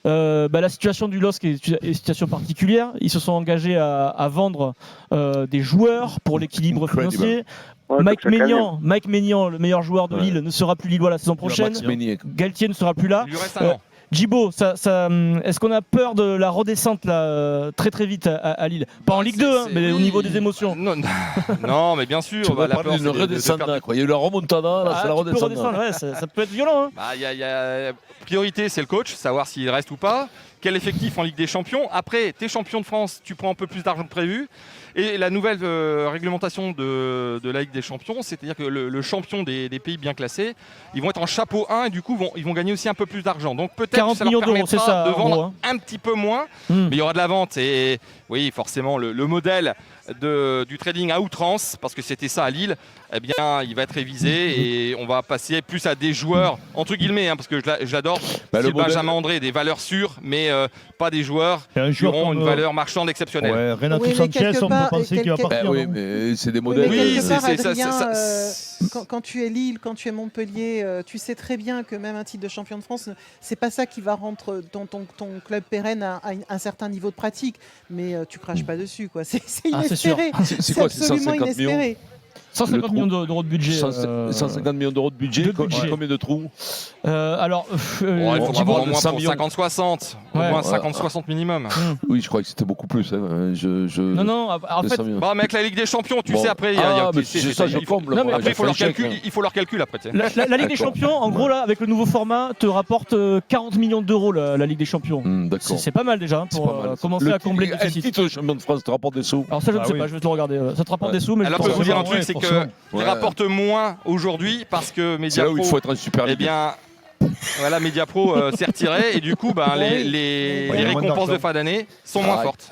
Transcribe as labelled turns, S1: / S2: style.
S1: La situation du LOSC est une situation particulière. Ils se sont engagés à vendre des joueurs pour l'équilibre financier.
S2: Ouais,
S1: Mike Maignan, le meilleur joueur de Lille, ne sera plus lillois la saison prochaine. Galtier ne sera plus là.
S3: Il lui reste un an.
S1: Djibo, est-ce qu'on a peur de la redescente là, très très vite à Lille? Pas en Ligue 2, mais au niveau des émotions.
S3: Non, mais bien sûr.
S4: Tu vas parler d'une redescente. Il y a eu la remontada, là, c'est la redescente.
S1: Ouais, ça peut être violent.
S3: Priorité, c'est le coach, savoir s'il reste ou pas. Quel effectif en Ligue des Champions. Après, t'es champion de France, tu prends un peu plus d'argent que prévu. Et la nouvelle réglementation de la Ligue des Champions, c'est-à-dire que le champion des pays bien classés, ils vont être en chapeau 1 et du coup, ils vont gagner aussi un peu plus d'argent. Donc peut-être
S1: 40
S3: que ça leur
S1: millions d'euros, c'est ça,
S3: de vendre
S1: gros, hein.
S3: un petit peu moins, mais il y aura de la vente. Et oui, forcément, le modèle du trading à outrance, parce que c'était ça à Lille, eh bien, il va être révisé et on va passer plus à des joueurs, entre guillemets, parce que j'adore, c'est Benjamin André, des valeurs sûres, mais pas des joueurs qui auront une valeur marchande exceptionnelle.
S5: Ouais, Renato Sanchez, on peut penser qu'il va partir.
S4: Oui, mais c'est des modèles.
S3: Oui,
S6: quand tu es Lille, quand tu es Montpellier, tu sais très bien que même un titre de champion de France, c'est pas ça qui va rendre ton club pérenne à un certain niveau de pratique. Mais tu craches pas dessus, quoi. C'est inespéré.
S4: C'est quoi, c'est
S6: absolument
S4: 150 millions
S6: inespéré.
S1: 150 millions d'euros de budget.
S4: 150 millions d'euros de budget, combien de trous?
S3: Il faudra avoir au moins pour 50-60. Au moins 50-60 minimum.
S4: Oui, je crois que c'était beaucoup plus.
S1: Non, en fait...
S3: avec la Ligue des Champions, tu sais, après... Il faut leur calcul après.
S1: La Ligue des Champions, en gros, là, avec le nouveau format, te rapporte 40 millions d'euros la Ligue des Champions. C'est pas mal déjà pour commencer à combler le déficit.
S4: Un titre de champion de France te rapporte des sous.
S1: Alors ça, je ne sais pas, je vais te le regarder. Ça te rapporte des sous, mais...
S3: Alors, je peux vous dire un truc, c'est qu'il rapporte moins aujourd'hui parce que Mediapro...
S4: C'est là où il faut être un super leader.
S3: Eh bien... Voilà, Mediapro s'est retiré et du coup, les récompenses de fin d'année sont moins fortes.